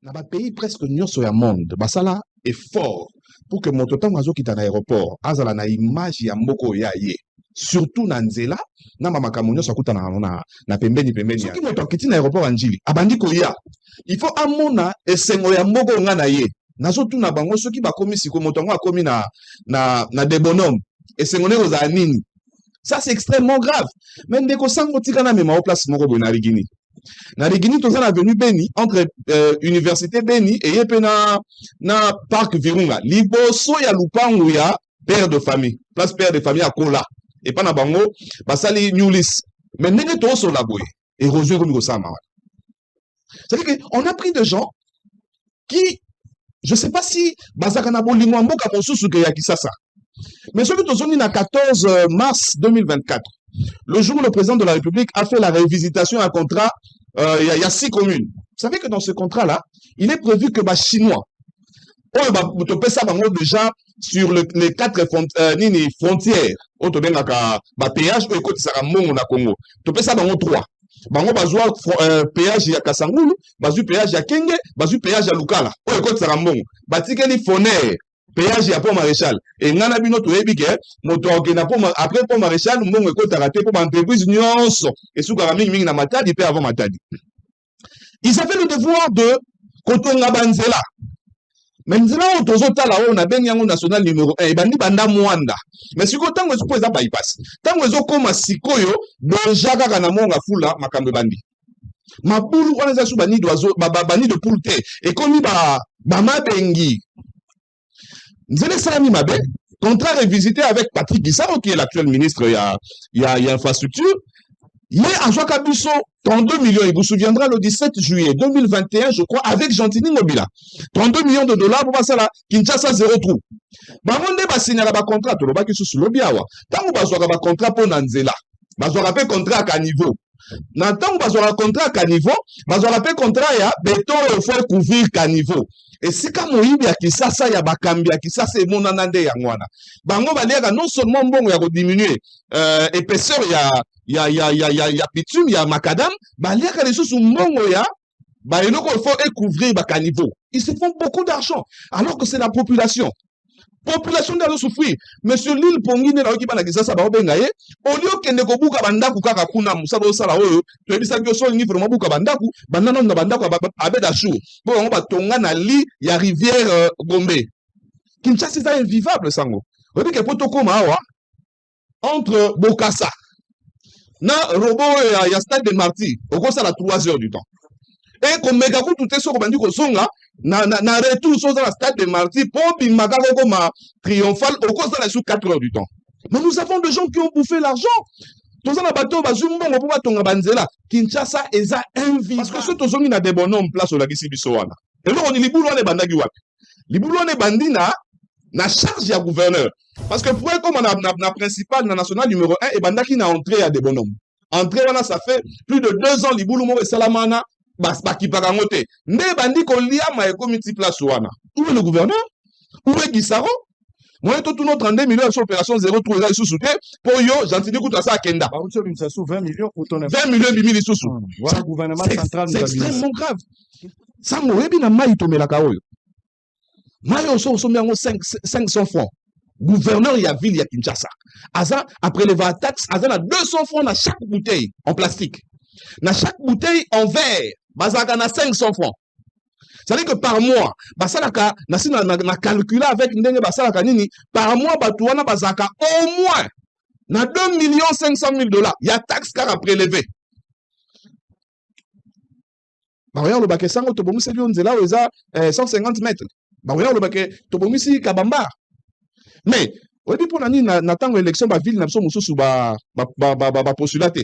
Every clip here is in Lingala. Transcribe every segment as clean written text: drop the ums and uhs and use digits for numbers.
Dans le pays presque union sur le monde, basala est fort pour que mon temps mazo quitte l'aéroport, azala na image ya moko ya ye. Surtout na nzela, na mama kamunyo sakuta na pembeni. Soki moto kiti na aéroport anjili, abandi koya. Il faut amona esengo ya moko nga na ye. Nazo tuna bango soki bakomi siko moto ngo akomi na des bonhommes. Esengo ne oza nini. Ça c'est extrêmement grave. Mais ndeko sango tika na mema au place moko bo na Rigini. Na Rigini toza na avenue Beni entre université Beni et yepe na parc Virunga. Liboso ya lupangu ya père de famille. Place père de famille à Kola. Et pas na bango basali Newlis. Mais ndenge to so la boye. Érosion comme ça ma. C'est-à-dire qu'on a pris des gens qui, je ne sais pas si Bazakana Bolingo Mboka Ponsusu ke Yakisasa. Mais ce que nous avons dit le 14 mars 2024, le jour où le président de la République a fait la révisitation à un contrat, il y a 6 communes. Vous savez que dans ce contrat-là, il est prévu que les Chinois, déjà sur les 4 frontières, on te donne un péage ou écoute ça à Congo. Tu peux ça dans 3. Bango bazwa péage ya Kasangulu, bazwa péage ya Kenge, bazwa péage ya Lukala. O écoute ça mbongo. Batikeli Foner, péage ya Pont Maréchal. Et ngana bino to ebike, moto okena po après Pont Maréchal mbongo écoute raté pour entreprise nyonso. Et souka mingi na Matadi pe avant Matadi. Ils avaient le devoir de kotonga banzela. Mais nzela o tozotala o na bengi yango national numéro 1 ebandi banda mwanda. Mais siko tango ezo eza bypass. Tango ezo koma sikoyo donja kaka na monga fula makambe bandi. Mabulu wana za su bani d'oiseau bani de poule te et komi ba mabengi. Nzela salami mabe contrat révisité avec Patrick Gisaro qui est l'actuel ministre il y a infrastructure. Il y a Anjoua Kabuso, 32 millions, il vous souviendra le 17 juillet 2021, je crois, avec Gentini Mobila. 32 millions de dollars pour passer là, Kinshasa, 0 trou. Bangonde va signer un contrat, tu vas sous l'obiawa. Tant que vous avez un contrat pour Nanzela, vous avez un contrat à Caniveau. Tant que vous avez un contrat à Caniveau, vous avez un contrat à béton, il faut couvrir Caniveau. Et si comme Moïbi a qui ça y a bakambi a qui ça c'est mon anande ya ngwana. Bango va dire non seulement bon ya diminuer épaisseur il y a bitume, il y a macadam, bah il y a des choses sous mongo ya bah il faut couvrir ba caniveau. Ils se font beaucoup d'argent alors que c'est la population. Population doit souffrir. Monsieur Lille Pongine la okiba na kisasa ba obengaye, au lieu que ndeko buka bandaku kaka kuna musaba osala oyo, to ebisa que so ni vraiment buka bandaku, banana na bandaku abeda chou. Bon on va tonga na li ya rivière Gombe. Kinshasa c'est invivable sango. On dit que poto koma awa entre Bokassa na robot ya stade de Marty, au cours ça la 3 heures du temps. Et comme Megaku tout est sur bandi ko songa na retour sur la stade de Marty pour bimaga comme triomphal au cours ça la sous 4 heures du temps. Mais nous avons des gens qui ont bouffé l'argent. Tous en bateau bazumbo on peut tonga banzela. Kinshasa est invivable parce que ceux tous ont des bonhommes place au lagisi bisoana. Et là on dit libulu on est bandagi wapi. Libulu on est bandina na charge ya gouverneur. Parce que pour comme on a principal national numéro 1 et bandaki na entrée à des bonhommes. Entrée wana ça fait plus de 2 ans libulu mo salamana bas ki parangote. Nde bandi ko lia ma comité place wana. Où est le gouverneur? Où est Gisaro? Moi tout notre 32 millions sur opération 0 trou eza sous souté pour yo gentili kuta ça kenda. Ba utso binsa sous 20 millions pour ton 20 millions bimili sous. Voilà gouvernement central c'est extrêmement grave. Ça mo yebi na mai tomela ka oyo. Mai oso sombi yango 500 francs. Gouverneur ya ville ya Kinshasa. Aza après les taxes, aza na 200 francs na chaque bouteille en plastique. Na chaque bouteille en verre, bazaka na 500 francs. Ça veut dire que par mois, basalaka na calculer avec ndenge basalaka nini, par mois batuana bazaka au moins na 2 500 000 $. Il y a taxe car à prélever. Ba regarde le baké sango to bomusi bi onzela oza 150 mètres. Ba regarde le baké to bomusi kabamba. Mais au début pour na tango élection ba ville na so mususu ba postulaté.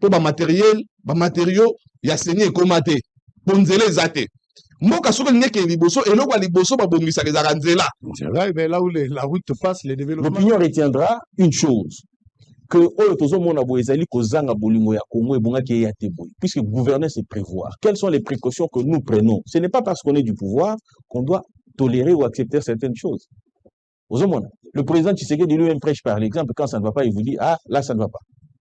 Pour ba matériaux ya saigné komate. Bonzele zate. Moka soko nyeke liboso eloko liboso ba bongisa les aranzela. C'est là ben là où la route passe les développements. L'opinion retiendra une chose que oyo mona boezali kozanga bolingo ya Congo et bonga ki ya teboy puisque gouverner c'est prévoir. Quelles sont les précautions que nous prenons? Ce n'est pas parce qu'on est du pouvoir qu'on doit tolérer ou accepter certaines choses. Le président Tshisekedi lui-même prêche par l'exemple. Quand ça ne va pas, il vous dit ah là ça ne va pas.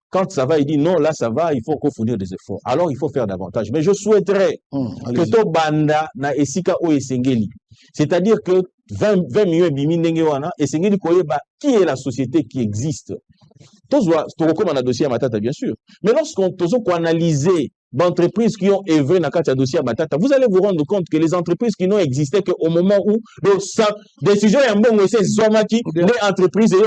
Quand ça va, il dit non, là ça va, il faut encore fournir des efforts. Alors il faut faire davantage. Mais je souhaiterais que to banda na esika o esengeli. C'est-à-dire que 20 millions de esengeli koyeba qui est la société qui existe. Tous recommande un dossier à Matata, bien sûr. Mais lorsqu'on analyse d'entreprises qui ont œuvré dans le dossier à Matata, vous allez vous rendre compte que les entreprises qui n'ont existé qu'au moment où sa décision est bon, c'est Zomaki, les entreprises et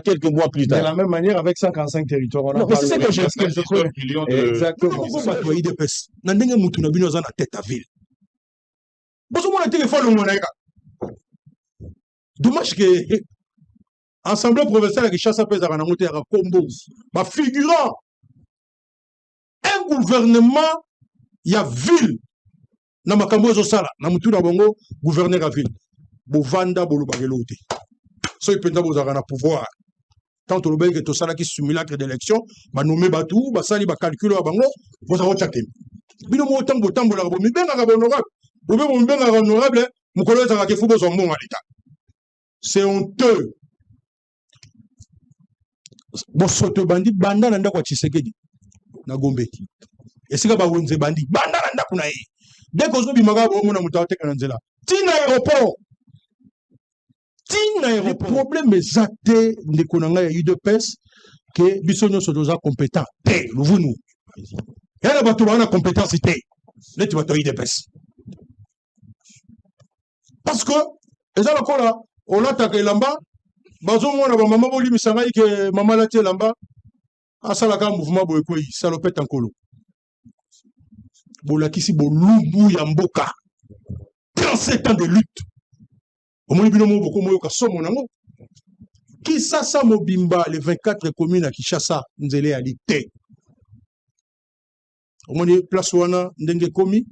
quelques mois plus tard. De la même manière avec 55 territoires. Non, mais c'est ce que je trouve. Exactement. Nandenge mutu na bino za na tête à ville. Boso mona téléphone mon nègre. Dommage que Assemblée provinciale qui chasse à pèse à monter à Combo. Ma figurant un gouvernement, il y a ville. Na makambo zo sala, na mutu na bongo gouverneur à ville. Bovanda bolo bagelote. So ipenda bozara na pouvoir. Tant que le to sala qui simulacre d'élection, ba nommer batou, ba sali ba calculer bango, bozara chatem. Bino mo tambo tambo la bo mi benga ka honorable. Bo be mo benga ka honorable, mo kolo za ka fubo zo mbongo à l'état. C'est honteux. Bon soto bandi banda nanda kwa Tshisekedi na Gombe. Esika ba wonze bandi banda nanda kuna ye. Dès que zo bimaka bo mona mutaote kana nzela. Tina aéroport. Tina aéroport. Le problème exacté de konanga ya UDPS que bisonyo sodoza compétent. Té, luvunu. Yala bato bana compétence té. Leti bato UDPS. Parce que eza lokola on attaque lamba bazo mona ba mama boli misanga ke mama la tie lamba asala ka mouvement boye koyi salopette en colo bolakisi bolubu ya mboka 37 ans de lutte omoni bino mo boko moyo ka somo nango Kisasa mobimba les 24 communes à Kinshasa nzele ali te omoni place wana ndenge komi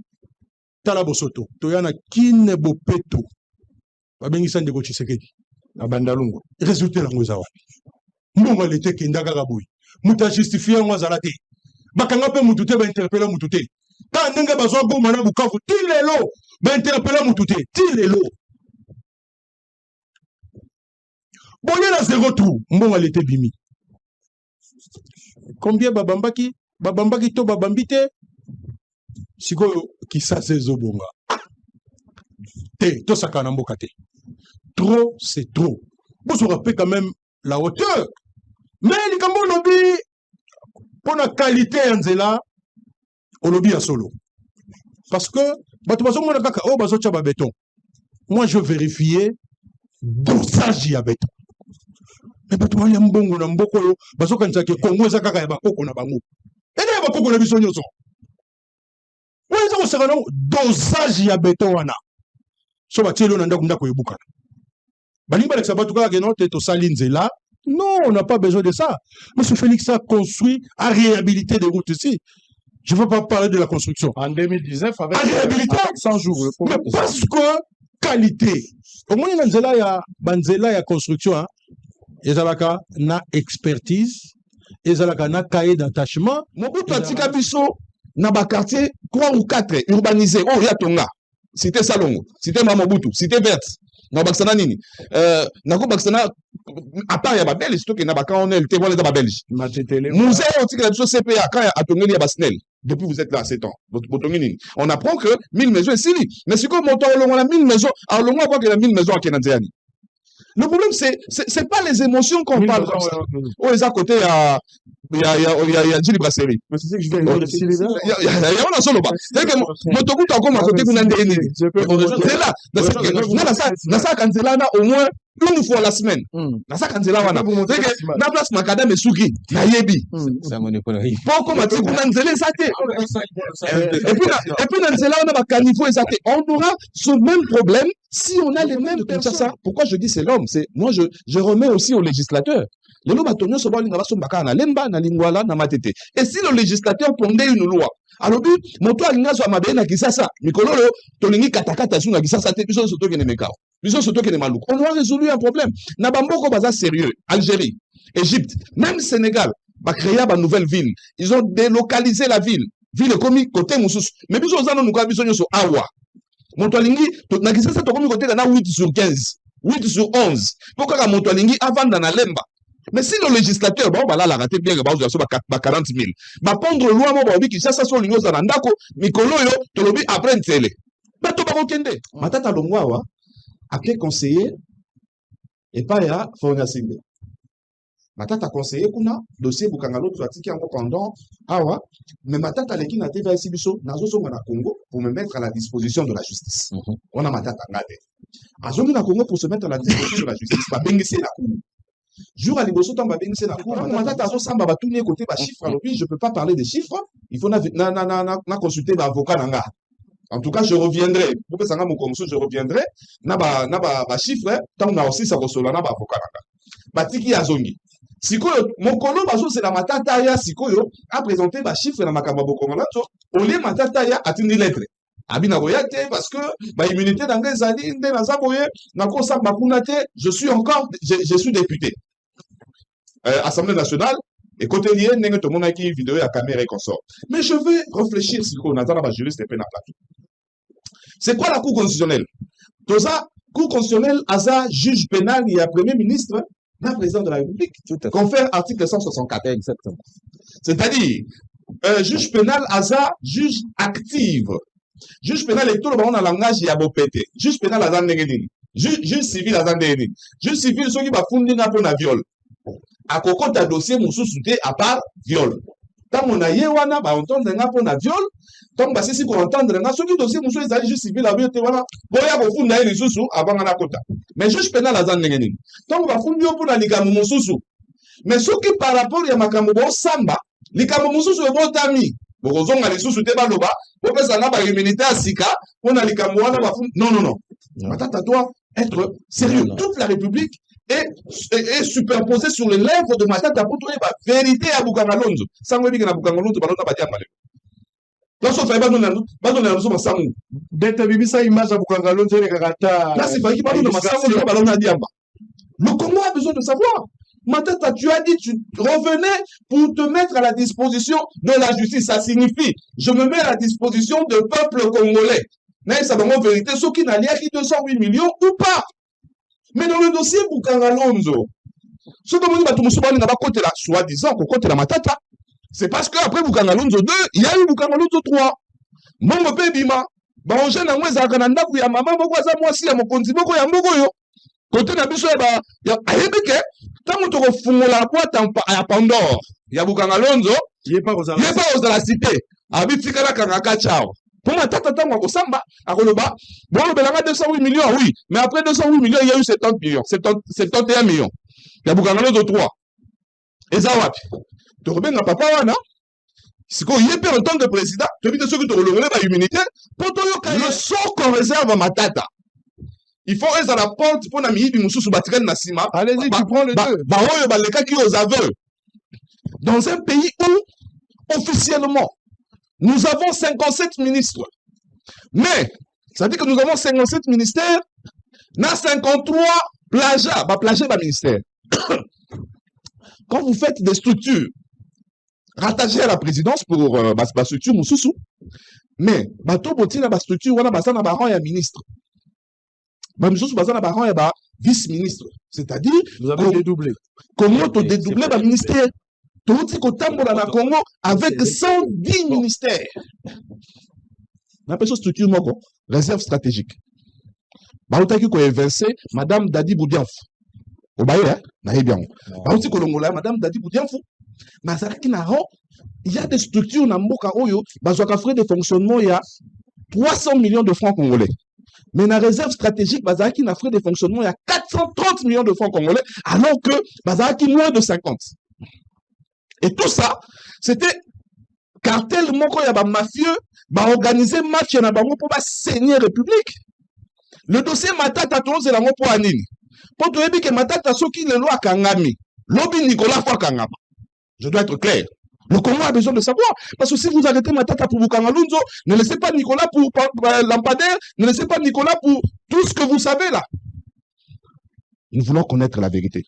tala bosoto toyana kine bopeto babengisa ndeko Tshisekedi na bandalungu résultat lango za wapi mbongo lete kenda kaka boy muta justifier ngo zala te bakanga pe mutu te ba interpeller mutu te ta ndenge bazwa boma na Bukavu ti lelo ba interpeller mutu te ti lelo boye na zéro tout mbongo lete bimi combien babambaki to babambite sikoyo kisasa ezobonga te to sakana mboka te. Trop, c'est trop. Vous se rappelez quand même la hauteur. Mais les Cambodges lobby, pour la qualité en zela, au lobby à solo. Parce que, moi je vérifiais dosage ya béton. Mais bato wali mbongo na mboko yo, baso kanisa ke Congo za kaka ya bakoko na bango. Et na bakoko na biso nyoso. Ouais, ça c'est un dosage ya béton wana. So ba tielo na ndako ndako yebuka. Non, on n'a pas besoin de ça. Monsieur Félix a construit, a réhabilité des routes ici. Je ne veux pas parler de la construction. En 2019, avec 100 jours. Mais parce que qualité. Au moins, il y a construction. Il y a une expertise. Il y a un cahier d'attachement. Mobutu atika biso na ba quartier 3 ou 4 urbanisés. Oh, ya tonga. Cité Salongo, cité Mamobutu, cité Verte. Na baksana nini nako baksana à part ya ba belge to ke na ba colonel te wala da ba belge musée otika biso CPA quand atongeli ya basnel depuis vous êtes là 7 ans on apprend que 1000 maisons ici mais c'est comme montant on a 1000 maisons alors le mois quoi que la 1000 maisons à Kenanziani. Le problème c'est pas les émotions qu'on parle comme ça. Oh les à côté il y a Djili Brasserie. Mais c'est ce que je viens de dire. Il y a on a solo pas. C'est que motoku ta comme à côté kuna ndeni. C'est là. Dans ça quand c'est là au moins une fois la semaine. Dans ça quand c'est là wana. C'est que na place makadam Suki na yebi. C'est mon école. Pour comment tu kuna nzele ça te. Et puis dans cela on a ba canifo et ça te. On aura ce même problème si on a les mêmes personnes. Pourquoi je dis c'est l'homme, c'est moi je remets aussi au législateur. Le loi batonyo so ba linga ba so mbaka na lemba na lingwala na matete. Et si le législateur pondait une loi, alors but moto alinga so mabe na kisasa, mikololo tolingi katakata su na kisasa te biso soto kene mekao. Biso soto kene maluko. On doit résoudre un problème. Na bamboko baza sérieux, Algérie, Égypte, même Sénégal, ba créer ba nouvelle ville. Ils ont délocalisé la ville. Ville comme côté mususu. Mais biso zano nuka biso nyoso awa. Moto alingi na kisasa to comme côté na 8 sur 15. 8 sur 11. Pourquoi moto alingi avant dans la lemba Mais si le législateur, bon, bah là, la raté bien, bah, 40 000. Bah, prendre loi, moi, bah, qui ça, ça, sont l'union, ça, n'andako, mikolo, yo, tolobi, après, ntele. Bah, to, bah, okende. Matata longwa, wa, à quel conseiller, et pas, ya, Fonia Simbe. Matata conseiller, kuna, dossier, Bukangalo, tu as tiqué en pendant, awa, mais Matata, les qui n'a été ici, biso, nazo, so, na Congo, pour me mettre à la disposition de la justice. On a Matata, ngade. Azongi na Congo pour se mettre à la disposition de la justice. Bah, bengisi na Congo. Jour à l'Iboso, tant que c'est la cour, côté chiffres. Alors, je ne peux pas parler des chiffres. Il faut consulter l'avocat. En tout cas, je reviendrai. Pour que ça mon commission, je reviendrai. Na chiffre, tant on a aussi ça ressola na avocat. Batiki Azongi. Siko, mon colo, c'est la matata ya Sikoyo a présenté ma chiffre dans ma kamabo komanato. Au lieu matata ya a tenu lettre. Abina Boyate, parce que ma immunité dans les années, je suis encore, je suis député. Assemblée nationale, et côté lié, n'est tout le monde qui vidéo à caméra et consort. Mais je vais réfléchir si on attend la juriste et peine à plateau. C'est quoi la Cour constitutionnelle? Tout ça, Cour constitutionnelle, Aza, juge pénal, il y a Premier ministre, la président de la République, confère article 164. Exactement. C'est-à-dire, juge pénal, Aza, juge active. Juge pénal et tout le monde a langage, il y a beau pété. Juge pénal, Aza, n'est juge civil, Aza, n'est juge civil, ceux qui va fonder pour un viol. À côté de dossier, mon sous-souté à part viol. Tant on a yewana, bah, on entend un pour un viol. Tant que si on entend un ce dossier, mon sous-souté, juste civil, la vérité, voilà. Boya, au fond, les sous-sous avant la côte. Mais juge pénal, Aza, n'est tant qu'on va fonder pour la liga, mon sous-sous. Mais ce qui par rapport à Makambo Samba, les Kamomoussous sont bons amis. Bon, on a les sous-soutés, baloba. Pour que ça n'a pas immunité à Sika, on a les Kamouana, non, non, non. Maintenant, à toi, être sérieux. Toute la République est superposée sur les lèvres de Matata pour trouver la vérité à Bukangalonzo. Sans que na Bukangalonzo, balota badia malé. Là, sauf que badon na nous samou. D'être bibisa image à Bukangalonzo les karata. Là, c'est pas qui badon na samou, le balon na diamba. Le Congo a besoin de savoir. Matata, tu as dit, tu revenais pour te mettre à la disposition de la justice. Ça signifie, je me mets à la disposition du peuple congolais. Mais ça va en vérité, ceux qui n'ont qui 208 millions ou pas. Mais dans le dossier Bukangalonzo, ce que vous avez dit, côté là, soi-disant, côté la Matata, c'est parce qu'après Bukangalonzo 2, il y a eu Bukangalonzo 3. Mon père Bima, on jeune à moi, Zagananda, il y a maman, moi, si, il y a mon continent, il y a mon côté na biso ya ayebike tango to kofungola la boîte ya Pandore ya Bukangalonzo yeba aux la cité abitika la kangaka chao pour Matata tango akosamba akoloba bon belanga 208 millions oui mais après 208 millions il y a eu 70 millions 71 millions ya Bukangalonzo 3 eza wapi to rebenga papa wana siko yebe en tant que président to bite soki to kolongole ba immunité pour to yoka le sort qu'on réserve à Matata. Il faut être à la porte pour la minute du Moussou Batirel Nassima. Allez-y, tu prends le deux. Les cas qui aux aveux. Dans un pays où, officiellement, nous avons 57 ministres. Mais, ça veut dire que nous avons 57 ministères, dans 53 plagiats. Plagiat, ministère. Quand vous faites des structures rattachées à la présidence pour la structure Moussou, mais, bateau botina, la structure, on a basé dans le ministre. Vice-ministre. C'est-à-dire, vous avez dédoublé. Comment tu dédoublé le ministère? Tu dis que tu as Congo avec 110 ministères. On appelle ça structure, réserve stratégique. Baoutaki ko évincé Madame Dadi Boudianf. Au Baye, bien. Baouti Kolongola, Madame Dadi Boudianf. Il y a des structures dans Mboka Oyo, bazwaka frais de fonctionnement, il y a 300 millions de francs congolais. Mais dans la réserve stratégique, Bazaki n'a frais de fonctionnement, il y a 430 millions de francs congolais, alors que Bazaki moins de 50. Et tout ça, c'était cartel moko ya ba mafieux, ba organiser match na bango pour ba saigner République. Le dossier Matata tout c'est la mo pour anini. Pour te dire que Matata soki le loi kangami, lobby Nicolas fois kangama. Je dois être clair. Le Congo a besoin de savoir. Parce que si vous arrêtez Matata pour Bukangalonzo, ne laissez pas Nicolas pour Lampadaire, ne laissez pas Nicolas pour tout ce que vous savez là. Nous voulons connaître la vérité.